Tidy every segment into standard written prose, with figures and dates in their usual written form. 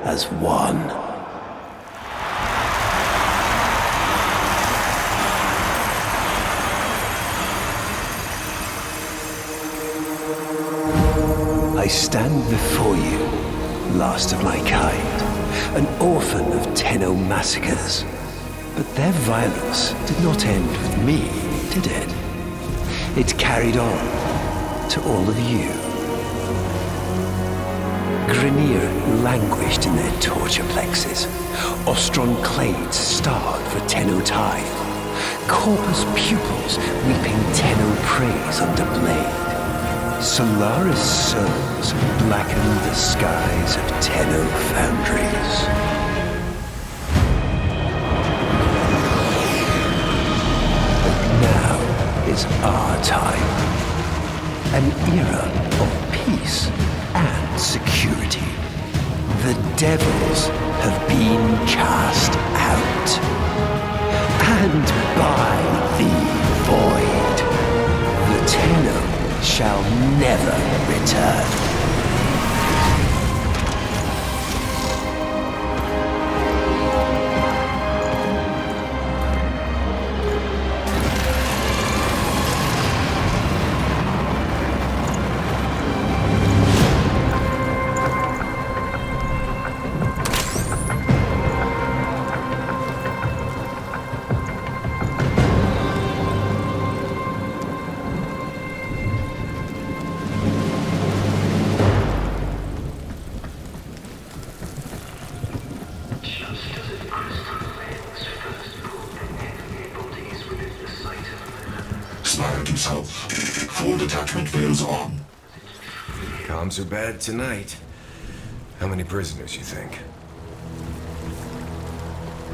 as one. I stand before you, last of my kind, an orphan of Tenno massacres. But their violence did not end with me, did it? It carried on to all of you. Grineer languished in their torture plexes. Ostron clades starved for Tenno tithe. Corpus pupils weeping Tenno praise under blade. Solaris souls blackened the skies of Tenno foundries. But now is our time. An era of peace and security. The devils have been cast out. And by the void, the Tenno shall never return. Full detachment fails on. Comms are bad tonight. How many prisoners, you think?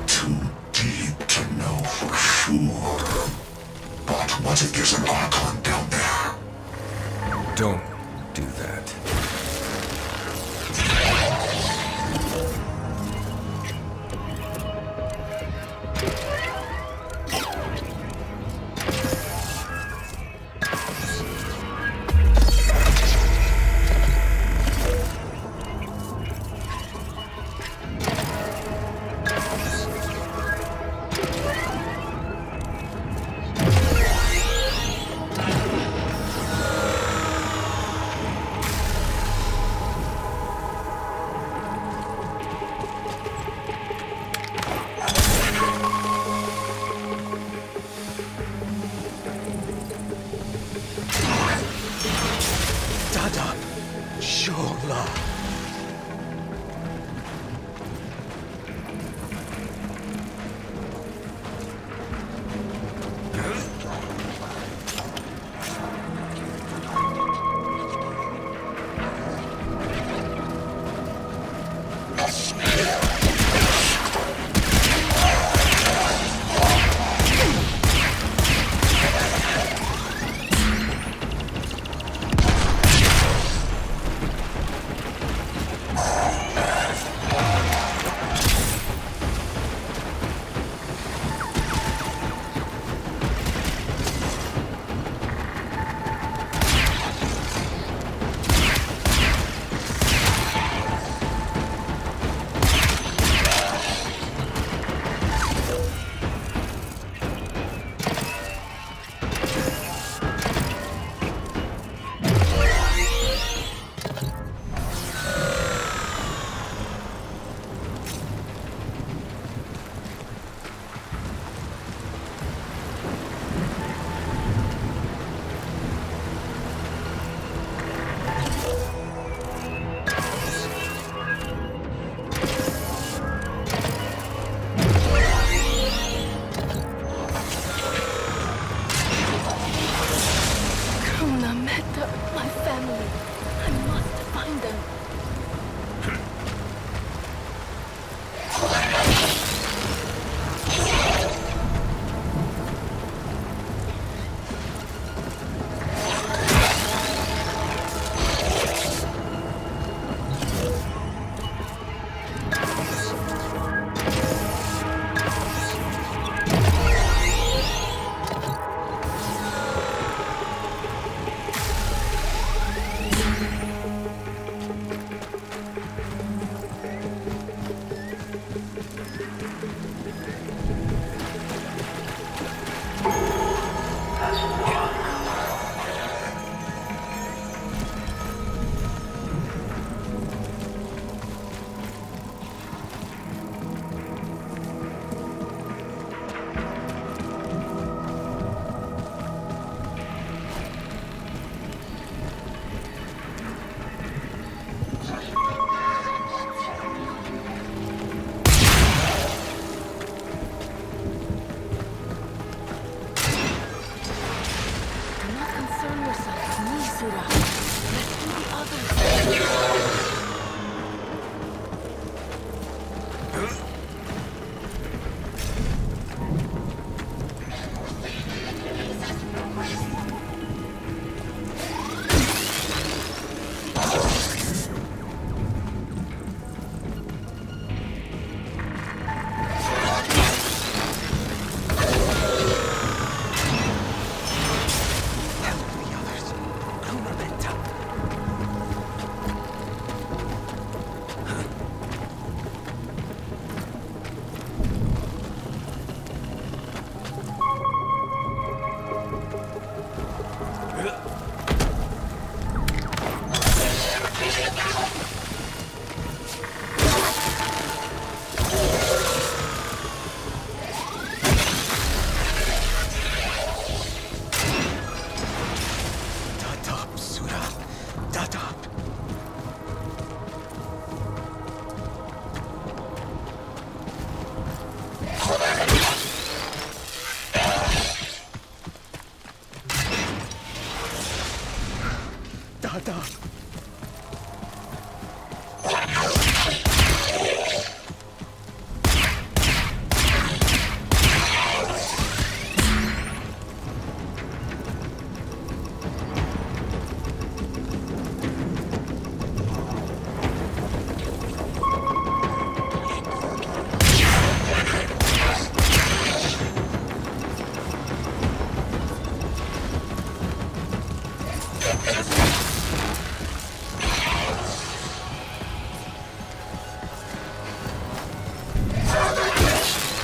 Too deep to know for sure. But what if there's an Archon down there? Don't do that.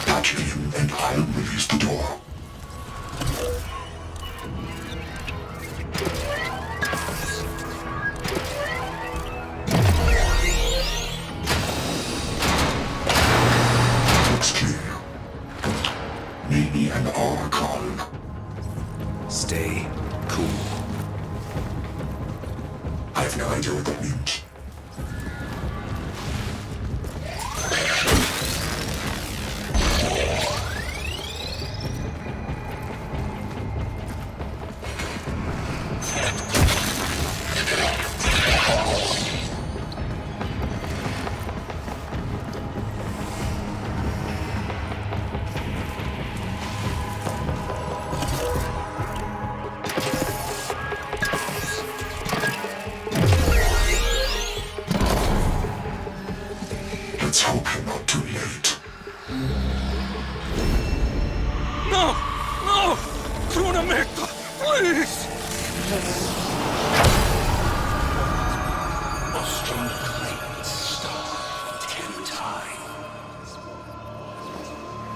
Catch him and I'll release the door. Looks clear. Maybe an Archon. Stay cool. I have no idea what that means. Let's hope you're not too late. No! No! Krunamekta! Please! Ostron plates start Tenno time.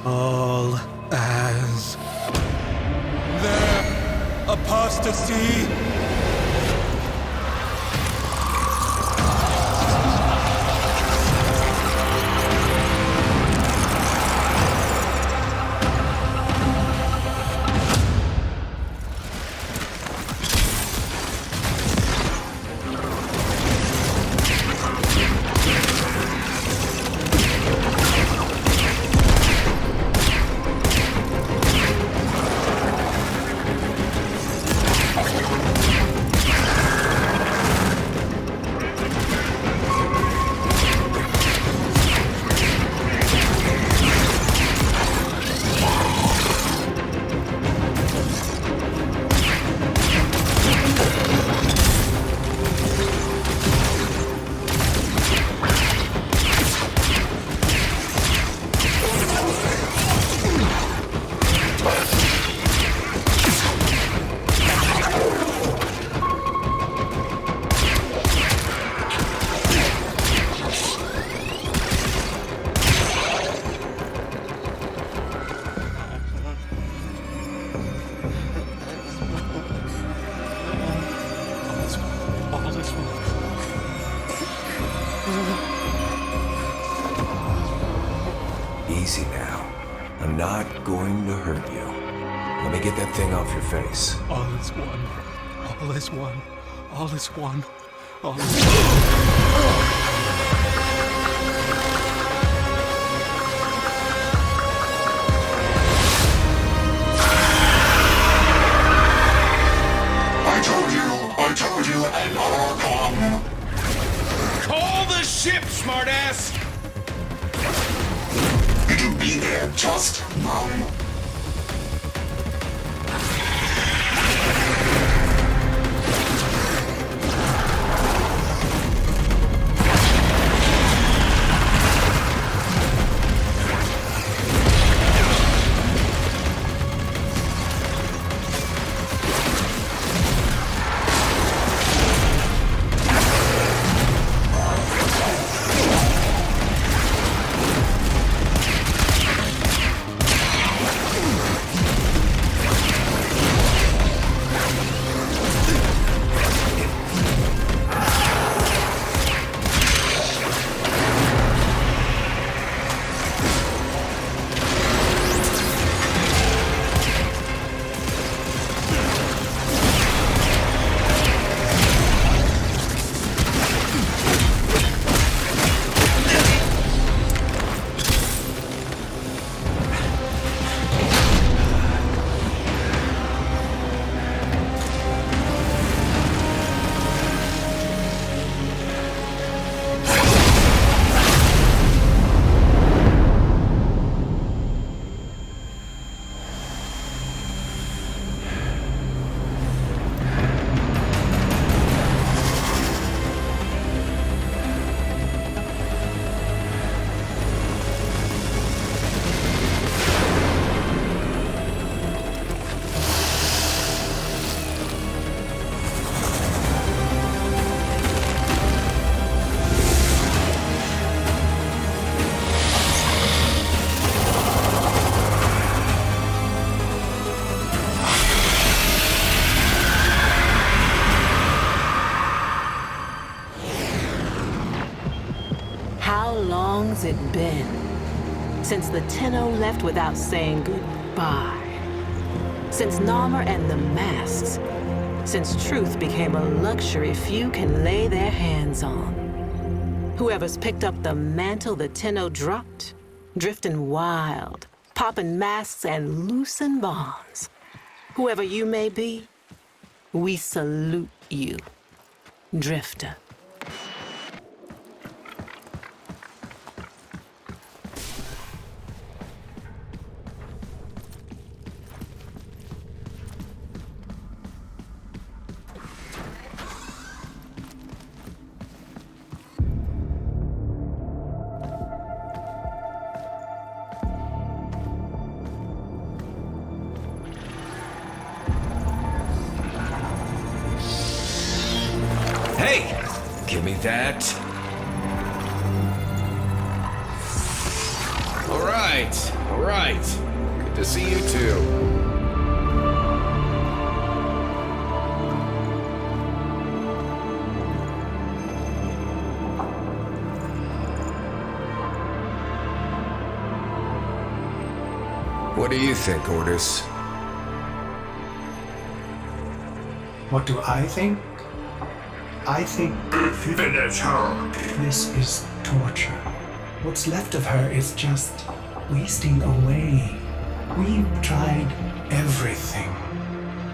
All as their apostasy. Easy now. I'm not going to hurt you. Let me get that thing off your face. All is one. All is one. All is one. All is one. I told you, an Archon. Call the ship, smartass! It'll be there just now. How long's it been since the Tenno left without saying goodbye? Since Narmer and the masks? Since truth became a luxury few can lay their hands on? Whoever's picked up the mantle the Tenno dropped, drifting wild, popping masks and loosing bonds. Whoever you may be, we salute you, Drifter. Hey! Give me that. All right. Good to see you too. What do you think, Lotus? What do I think? I think Finish her. this is torture. What's left of her is just wasting away. We've tried everything.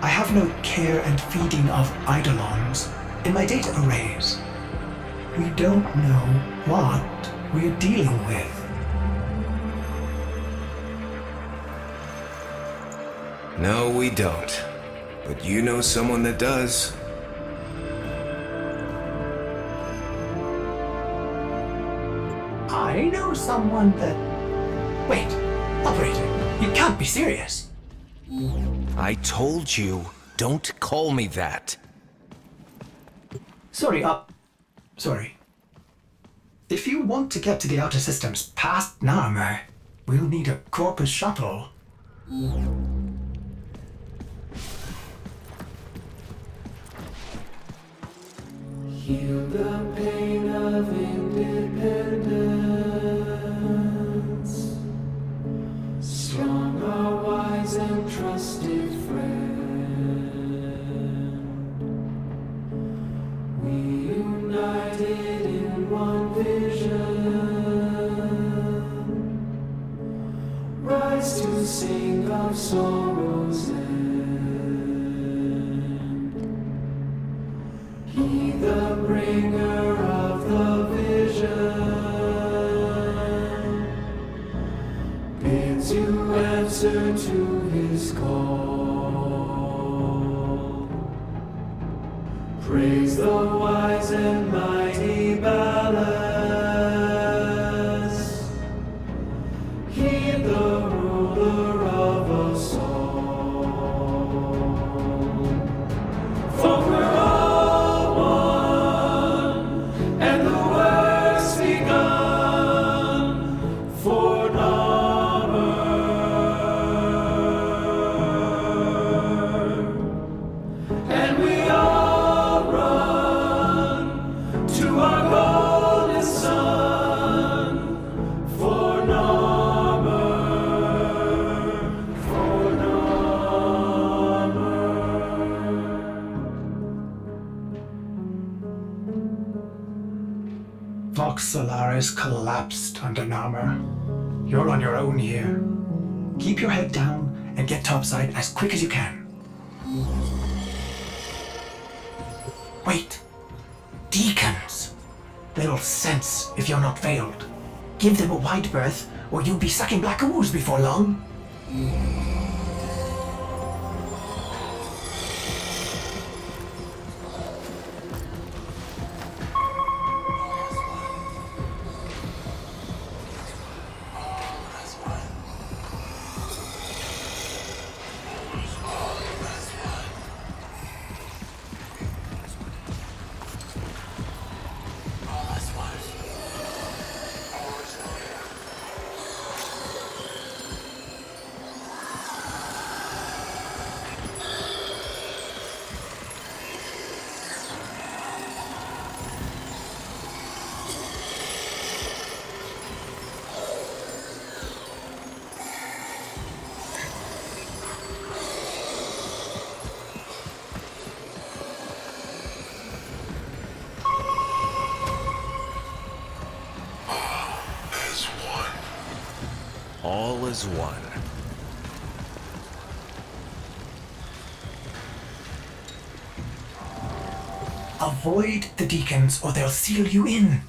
I have no care and feeding of eidolons in my data arrays. We don't know what we're dealing with. No, we don't. But you know someone that does. I know someone that... Wait, Operator, you can't be serious. I told you, don't call me that. Sorry. If you want to get to the outer systems past Narmer, we'll need a Corpus shuttle. Heal the pain of independence. Strong, our wise and trusted friend. We united in one vision. Rise to sing of sorrow's end. He the bringer of the vision, answer to his call. Praise the wise and mighty Ballas. Heed the ruler of us all. For we're all one, and the work's begun for Narmer. And we all run to our golden sun for Narmer, for Narmer. Vox Solaris collapsed under Narmer. You're on your own here. Keep your head down and get topside as quick as you can. Wait. Deacons! They'll sense if you're not veiled. Give them a wide berth, or you'll be sucking black ooze before long. All is one. Avoid the deacons or they'll seal you in.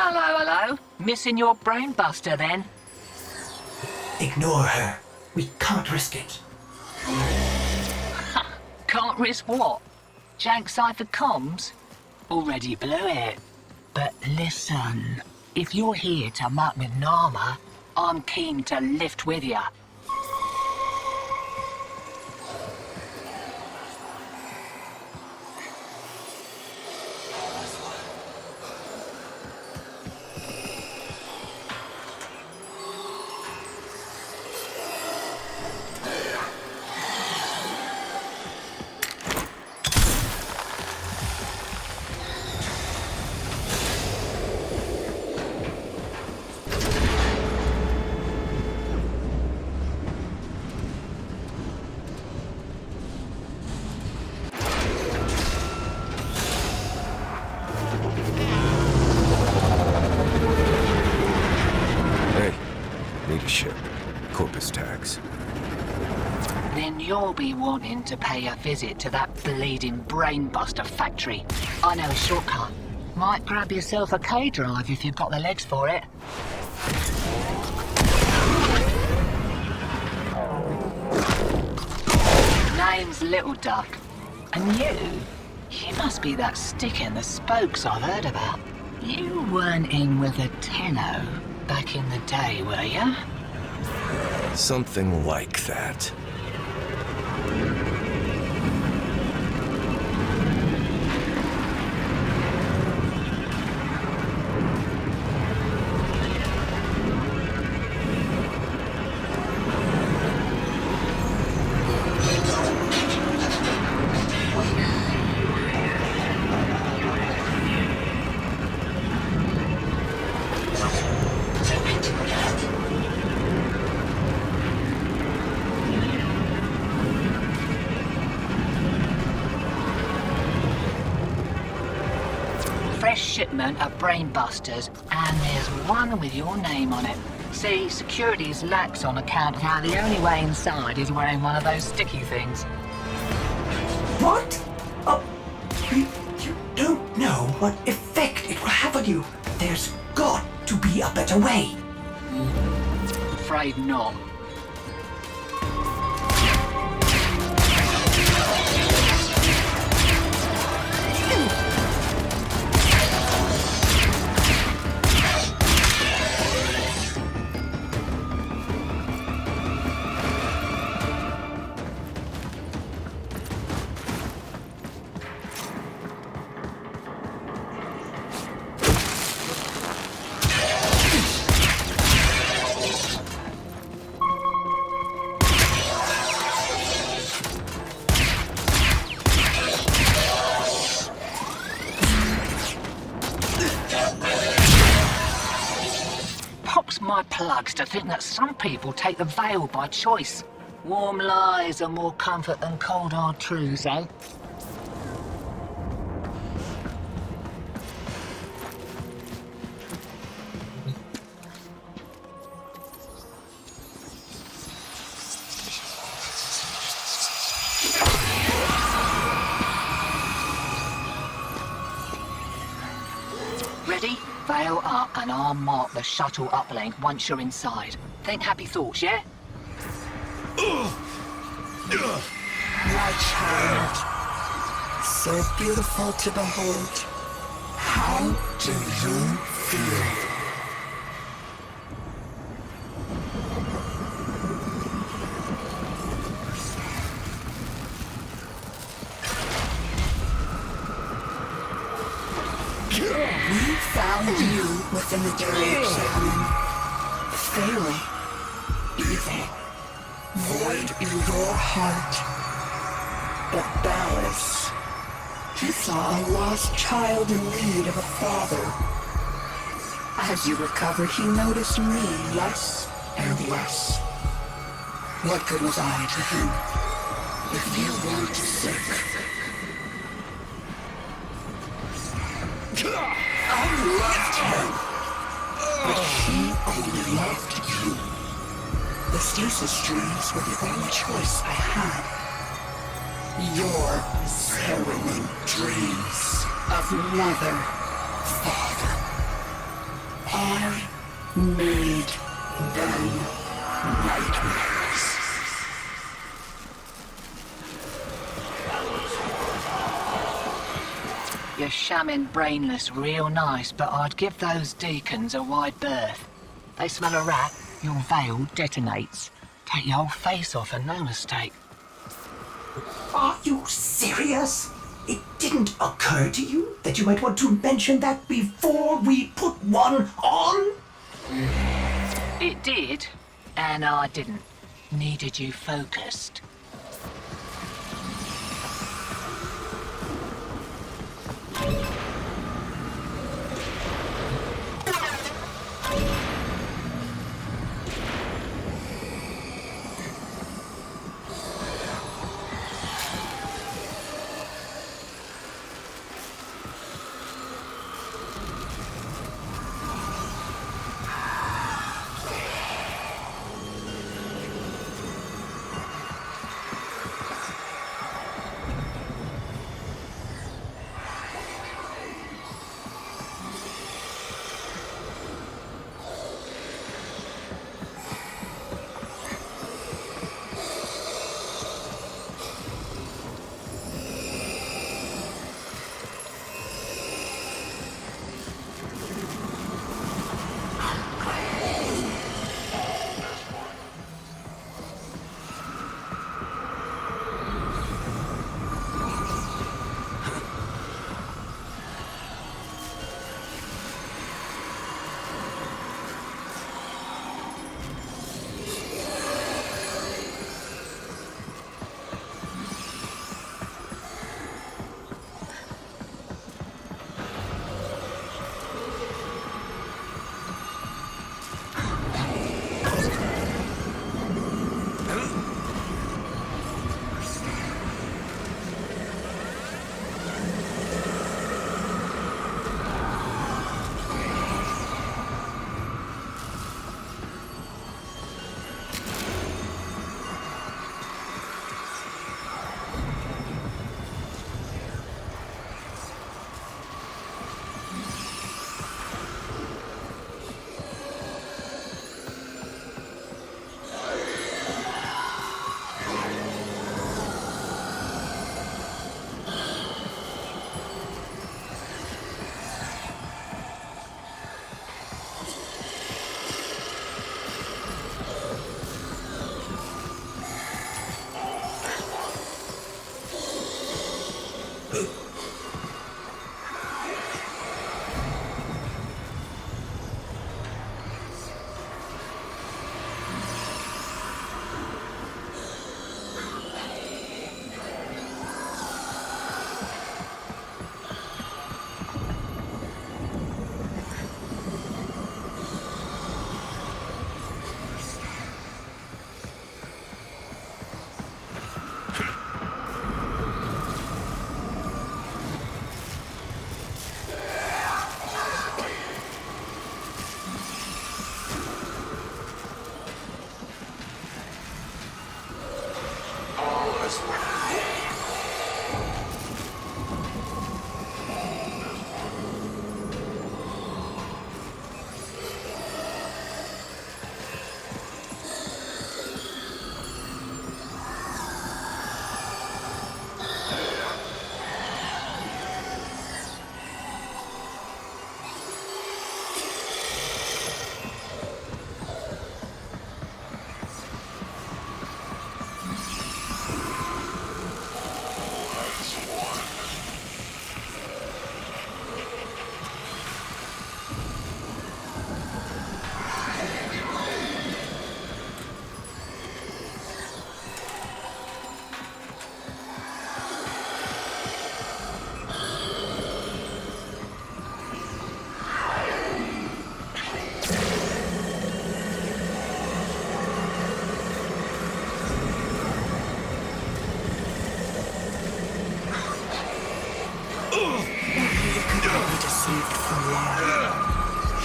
Hello, hello. Missing your brain buster then? Ignore her. We can't risk it. Can't risk what? Jank cipher comms? Already blew it. But listen, if you're here to muck with Narmer, I'm keen to lift with ya. Leadership. Corpus tags. Then you'll be wanting to pay a visit to that bleeding brainbuster factory. I know a shortcut. Might grab yourself a K-drive if you've got the legs for it. Name's little duck. And you must be that stick in the spokes I've heard about. You weren't in with a Tenno back in the day, were ya? Something like that. Shipment of brainbusters, and there's one with your name on it. See, security is lax on account of how the only way inside is wearing one of those sticky things. What? Oh, you don't know what effect it will have on you. There's got to be a better way. Afraid not. My plugs to think that some people take the veil by choice. Warm lies are more comfort than cold hard truths, eh? Ready? Veil up, and I'll mark the shuttle uplink once you're inside. Think happy thoughts, yeah? My child, so beautiful to behold. How do you feel? We found you within the direction. Failing. Evil. Void in your heart. But Ballas, he saw a lost child in need of a father. As you recovered, he noticed me less and less. What good was I to him? If you weren't sick. I loved him, but he only loved you. The stasis streams were the only choice I had. Your harrowing dreams of mother, father. I made them nightmares. You're shamming brainless real nice, but I'd give those deacons a wide berth. They smell a rat, your veil detonates. Take your whole face off and no mistake. Are you serious? It didn't occur to you that you might want to mention that before we put one on? It did, and I didn't. Needed you focused.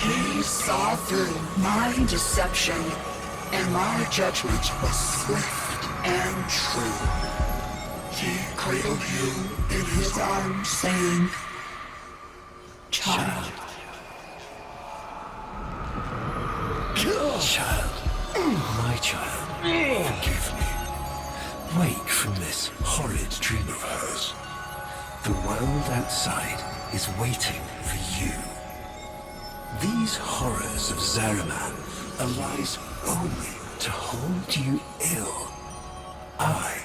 He saw through my deception, and my judgment was swift and true. He cradled you in his arms, saying, "Child." Child. My child. Forgive me. Wake from this horrid dream of hers. The world outside is waiting for you. These horrors of Zariman are lies only to hold you ill. I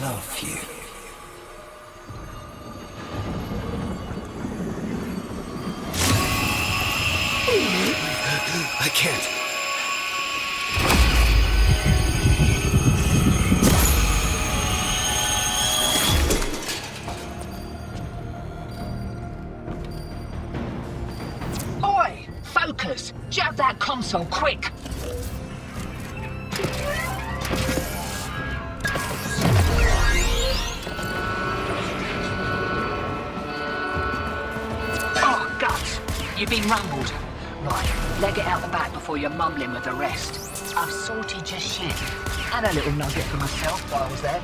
love you. I can't. Oi! Focus! Jab that console, quick! Oh, guts! You've been rumbled. Right, leg it out the back before you're mumbling with the rest. I've sorted your shit. And a little nugget for myself while I was there.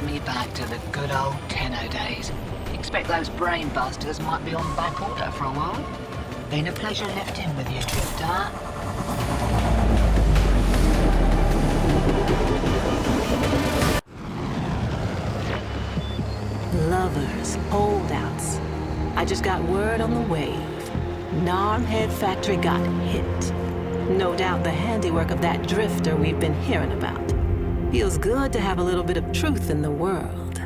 Me back to the good old Tenno days. Expect those brain busters might be on back order for a while. Been a pleasure lifting with you, Drifter. Lovers, holdouts. I just got word on the wave. Narmhead Factory got hit. No doubt the handiwork of that drifter we've been hearing about. Feels good to have a little bit of truth in the world.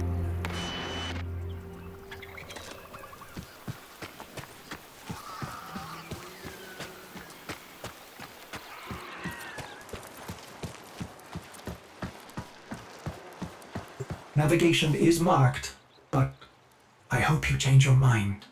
Navigation is marked, but I hope you change your mind.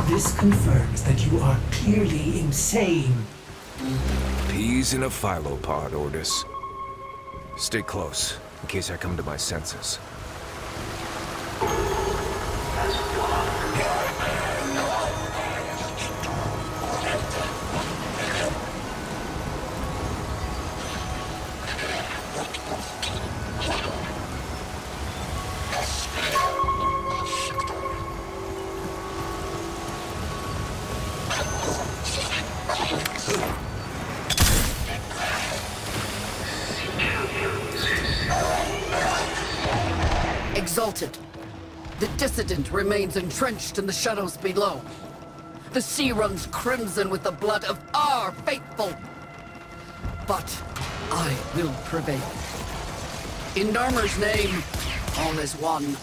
This confirms that you are clearly insane. Peas in a phylopod, Ordis. Stay close, in case I come to my senses. The dissident remains entrenched in the shadows below. The sea runs crimson with the blood of our faithful. But I will prevail. In Narmer's name, all is one.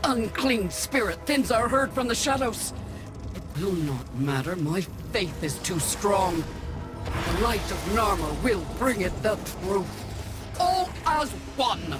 Unclean spirit thins our herd from the shadows. It will not matter. My faith is too strong. The light of Narmer will bring it the truth. All as one.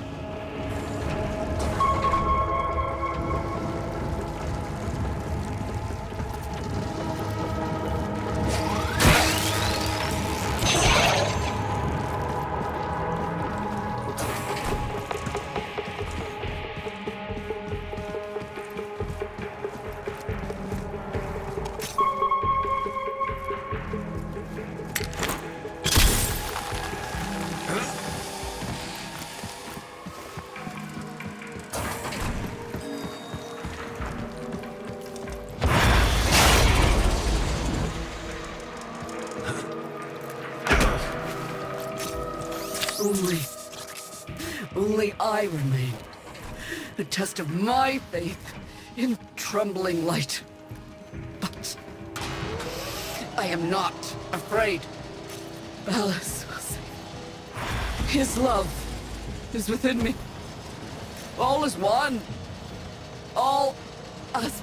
Only I remain. A test of my faith in trembling light. But I am not afraid. Ballas will save. His love is within me. All is one. All as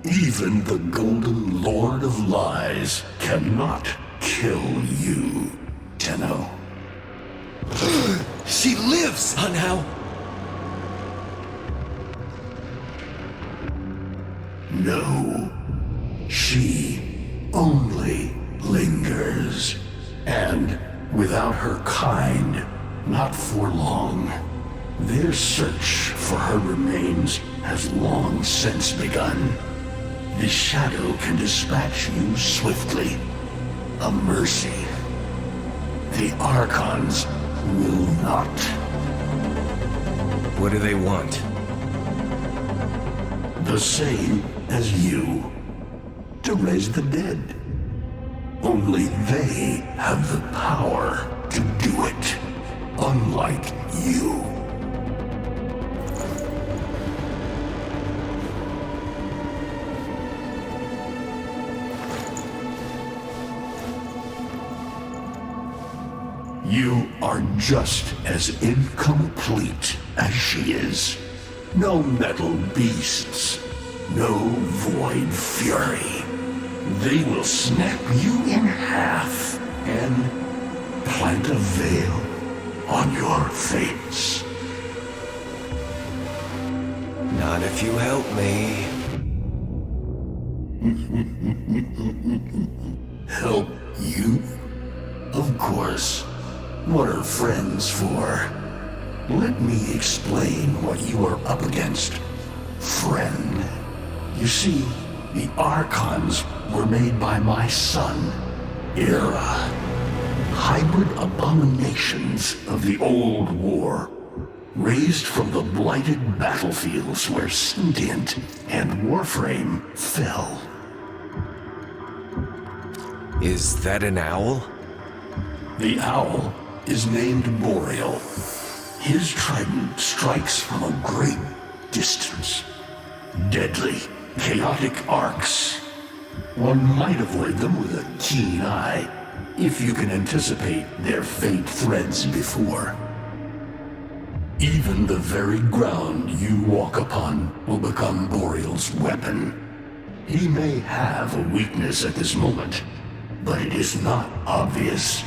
Even the Golden Lord of Lies cannot kill you, Tenno. She lives, Hunhow! No. She only lingers. And without her kind, not for long. Their search for her remains has long since begun. The shadow can dispatch you swiftly. A mercy. The Archons will not. What do they want? The same as you. To raise the dead. Only they have the power to do it. Unlike you. You are just as incomplete as she is. No metal beasts, no void fury. They will snap you in half and plant a veil on your face. Not if you help me. Help you? Of course. What are friends for? Let me explain what you are up against, friend. You see, the Archons were made by my son, Era. Hybrid abominations of the old war, raised from the blighted battlefields where Sentient and Warframe fell. Is that an owl? The owl is named Boreal. His trident strikes from a great distance. Deadly, chaotic arcs. One might avoid them with a keen eye, if you can anticipate their fate threads before. Even the very ground you walk upon will become Boreal's weapon. He may have a weakness at this moment, but it is not obvious.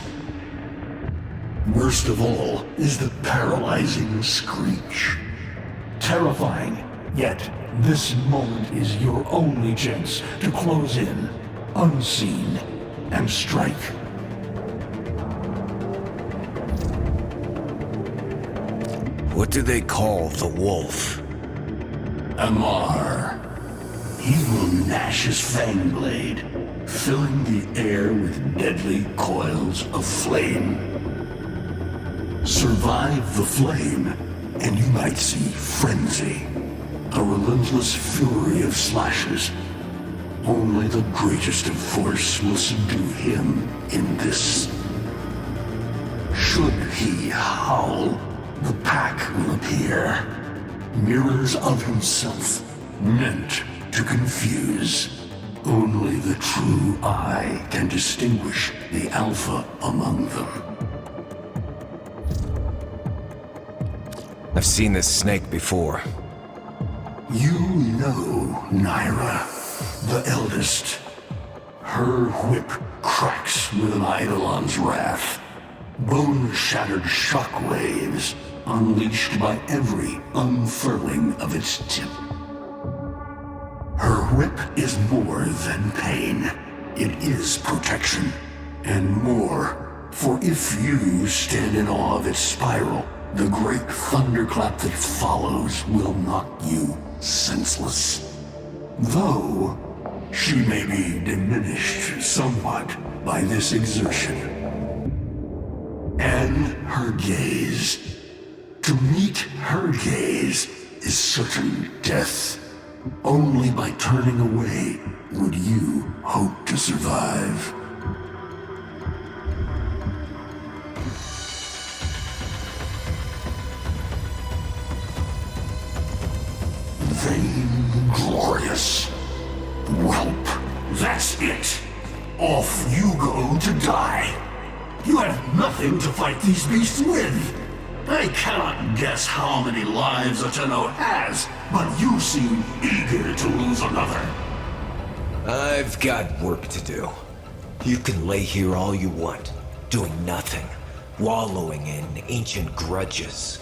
Worst of all is the paralyzing screech. Terrifying, yet this moment is your only chance to close in, unseen, and strike. What do they call the wolf? Amar. He will gnash his fang blade, filling the air with deadly coils of flame. Survive the flame, and you might see frenzy, a relentless fury of slashes. Only the greatest of force will subdue him in this. Should he howl, the pack will appear. Mirrors of himself, meant to confuse. Only the true eye can distinguish the alpha among them. I've seen this snake before. You know Naira, the eldest. Her whip cracks with an Eidolon's wrath. Bone-shattered shockwaves unleashed by every unfurling of its tip. Her whip is more than pain. It is protection, and more. For if you stand in awe of its spiral, the great thunderclap that follows will knock you senseless. Though, she may be diminished somewhat by this exertion. And her gaze. To meet her gaze is certain death. Only by turning away would you hope to survive. Vainglorious. Whelp, that's it. Off you go to die. You have nothing to fight these beasts with. I cannot guess how many lives a Tenno has, but you seem eager to lose another. I've got work to do. You can lay here all you want, doing nothing, wallowing in ancient grudges.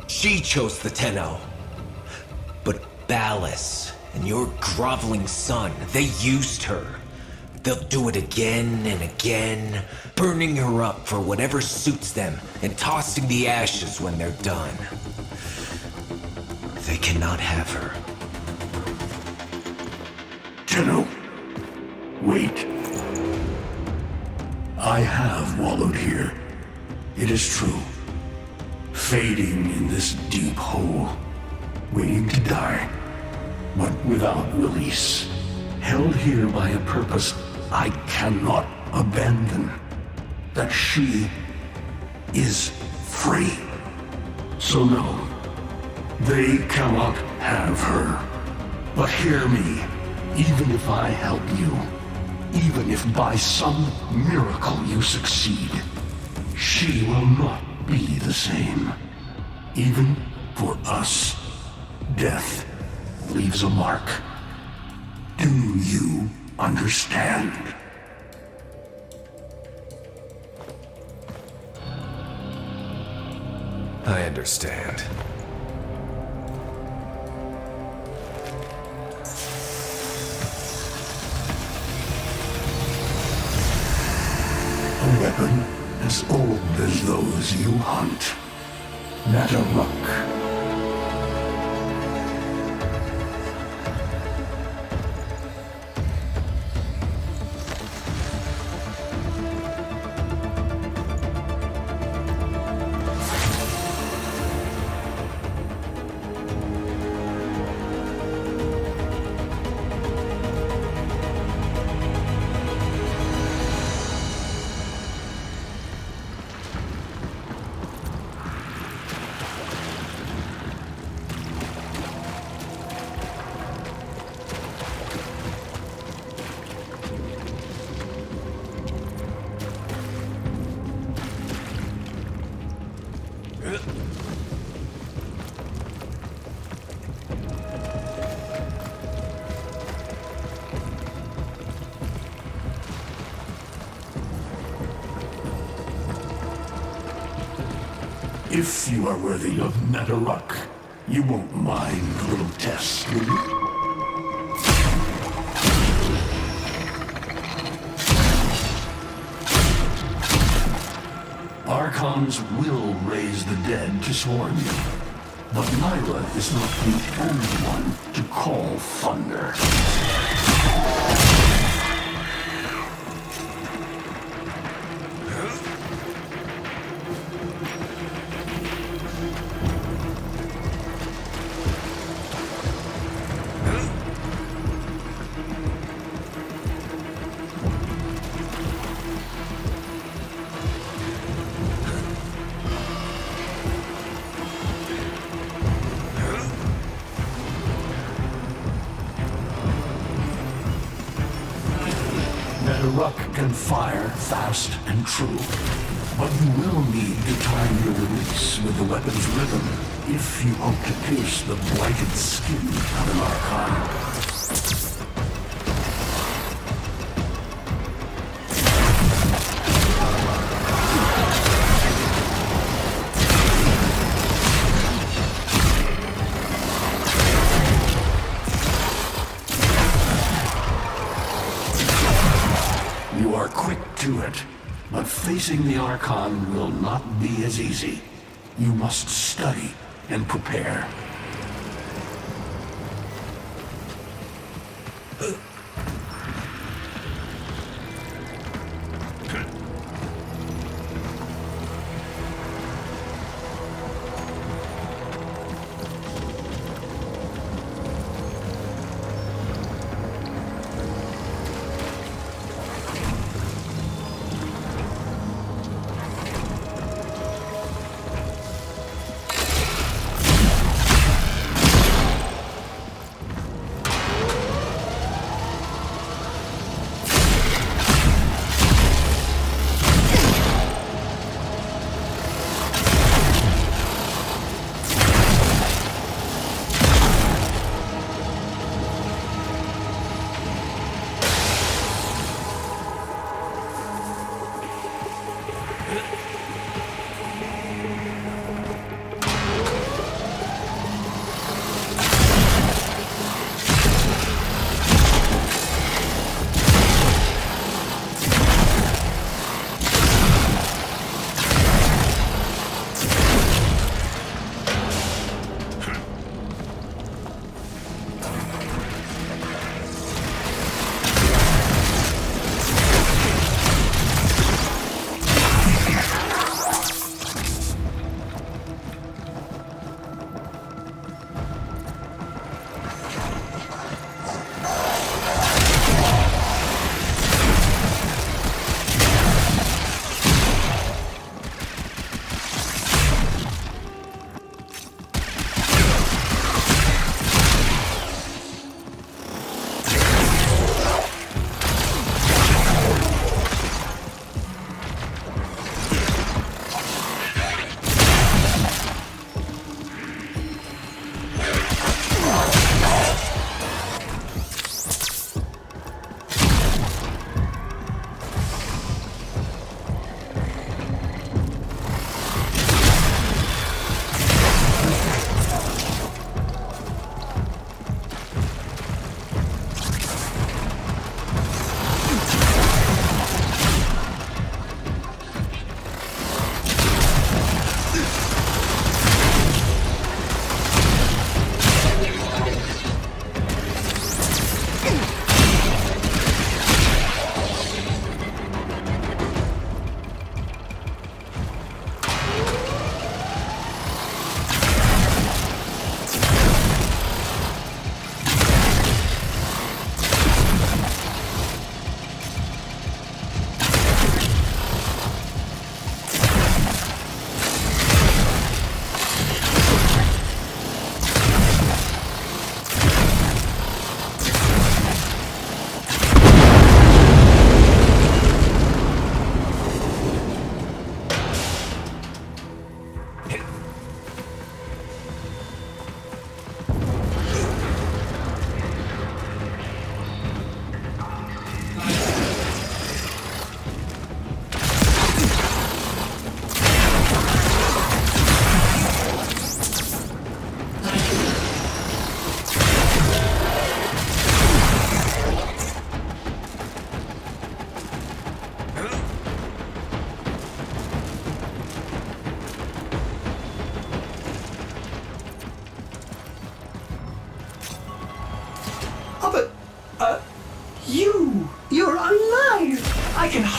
She chose the Tenno. But Ballas and your groveling son, they used her. They'll do it again and again, burning her up for whatever suits them and tossing the ashes when they're done. They cannot have her. Tenno, wait. I have wallowed here. It is true. Fading in this deep hole, waiting to die, but without release. Held here by a purpose I cannot abandon. That she is free. So no, they cannot have her. But hear me, even if I help you, even if by some miracle you succeed, she will not be the same. Even for us, death leaves a mark. Do you understand? I understand. A weapon as old as those you hunt. Nataruk. If you are worthy of Netherruck, you won't mind little tests, will you? Archons will raise the dead to swarm you, but Nyla is not the only one to call thunder. Netherruck can fire fast and true, but you will need to time your release with the weapon's rhythm if you hope to pierce the blighted skin of an Archon. You are quick to it, but facing the Archon will not be as easy. You must study and prepare.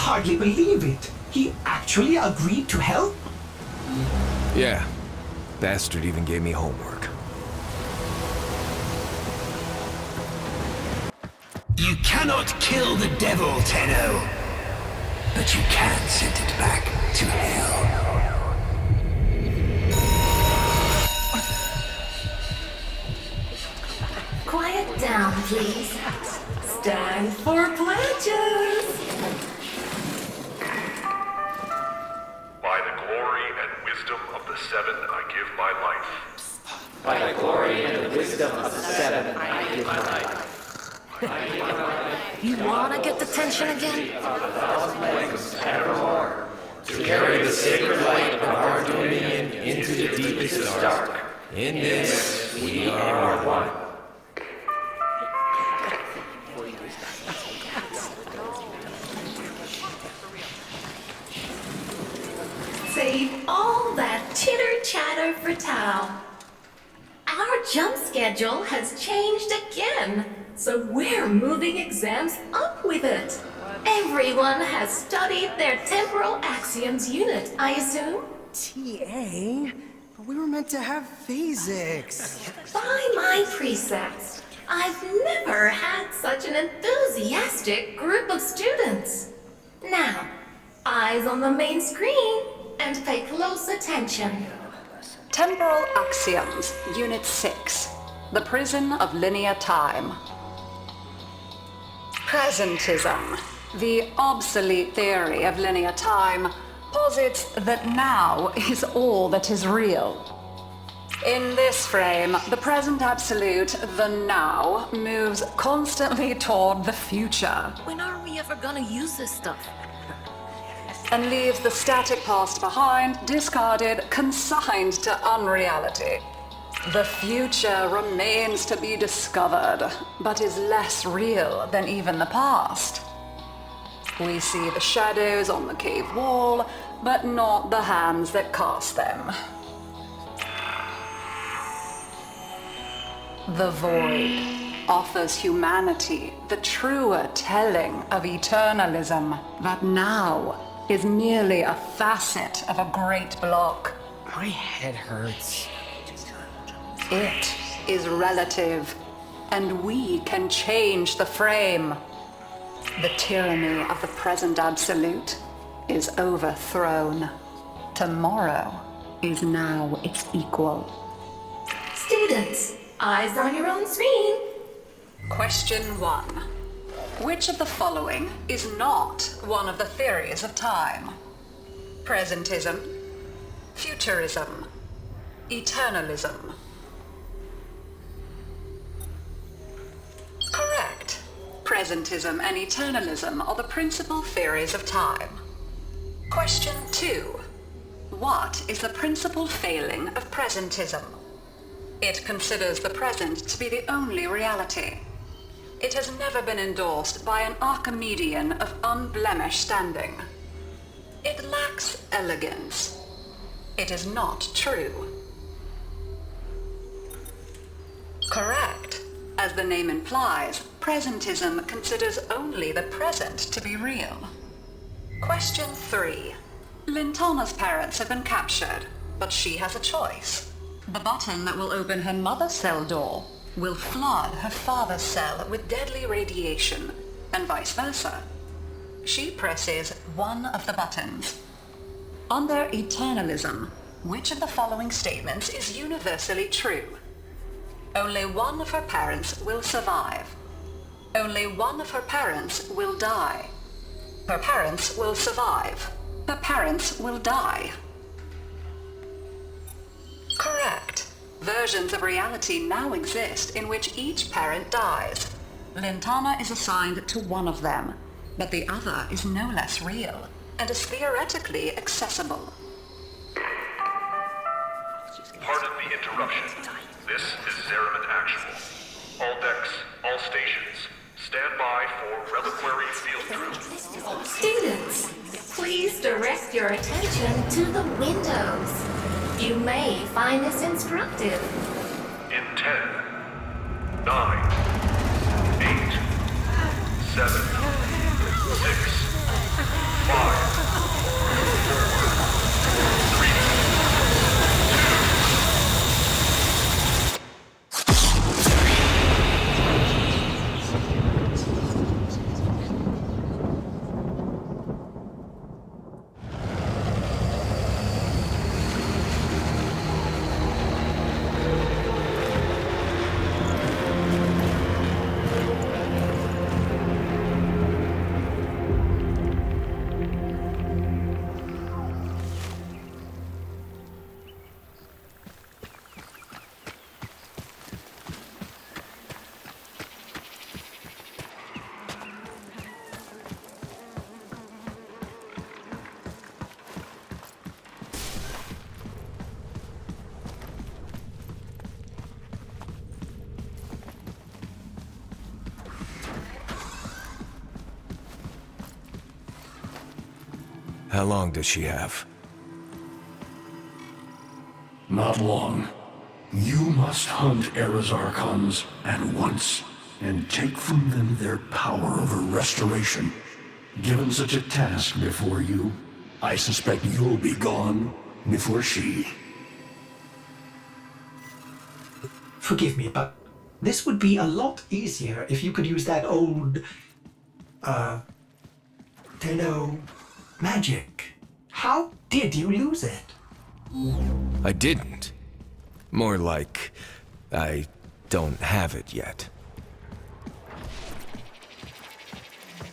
hardly believe it. He actually agreed to help? Yeah. Bastard even gave me homework. You cannot kill the devil, Tenno. But you can send it back to hell. Quiet down, please. Stand for pledges. By the glory and wisdom of the Seven, I give my life. By the glory and the wisdom of the Seven, I give my life. You wanna get the tension again? Evermore, to carry the sacred light of our dominion into the deepest dark. In this, we are one. Save all that chitter-chatter for Tao. Our jump schedule has changed again, so we're moving exams up with it. Everyone has studied their temporal axioms unit, I assume? TA? We were meant to have physics. By my precepts, I've never had such an enthusiastic group of students. Now, eyes on the main screen and pay close attention. Temporal Axioms, Unit 6. The Prison of Linear Time. Presentism, the obsolete theory of linear time, posits that now is all that is real. In this frame, the present absolute, the now, moves constantly toward the future. When are we ever gonna use this stuff? And leaves the static past behind, discarded, consigned to unreality. The future remains to be discovered, but is less real than even the past. We see the shadows on the cave wall, but not the hands that cast them. The void offers humanity the truer telling of eternalism that now is merely a facet of a great block. My head hurts. It is relative, and we can change the frame. The tyranny of the present absolute is overthrown. Tomorrow is now its equal. Students, eyes on your own screen. Question 1. Which of the following is not one of the theories of time? Presentism, futurism, eternalism. Correct. Presentism and eternalism are the principal theories of time. Question 2. What is the principal failing of presentism? It considers the present to be the only reality. It has never been endorsed by an Archimedean of unblemished standing. It lacks elegance. It is not true. Correct. As the name implies, presentism considers only the present to be real. Question 3. Lintana's parents have been captured, but she has a choice. The button that will open her mother's cell door will flood her father's cell with deadly radiation, and vice versa. She presses one of the buttons. Under eternalism, which of the following statements is universally true? Only one of her parents will survive. Only one of her parents will die. Her parents will survive. Her parents will die. Correct. Versions of reality now exist in which each parent dies. Lintana is assigned to one of them, but the other is no less real and is theoretically accessible. Pardon the interruption. This is Zeraman Actual. All decks, all stations, stand by for reliquary field drill. Students, please direct your attention to the windows. You may find this instructive. In 10, 9, 8, 7, 6, How long does she have? Not long. You must hunt Era's Archons at once, and take from them their power over restoration. Given such a task before you, I suspect you'll be gone before she. Forgive me, but this would be a lot easier if you could use that old, Tenno magic. How did you lose it? I didn't. More like, I don't have it yet.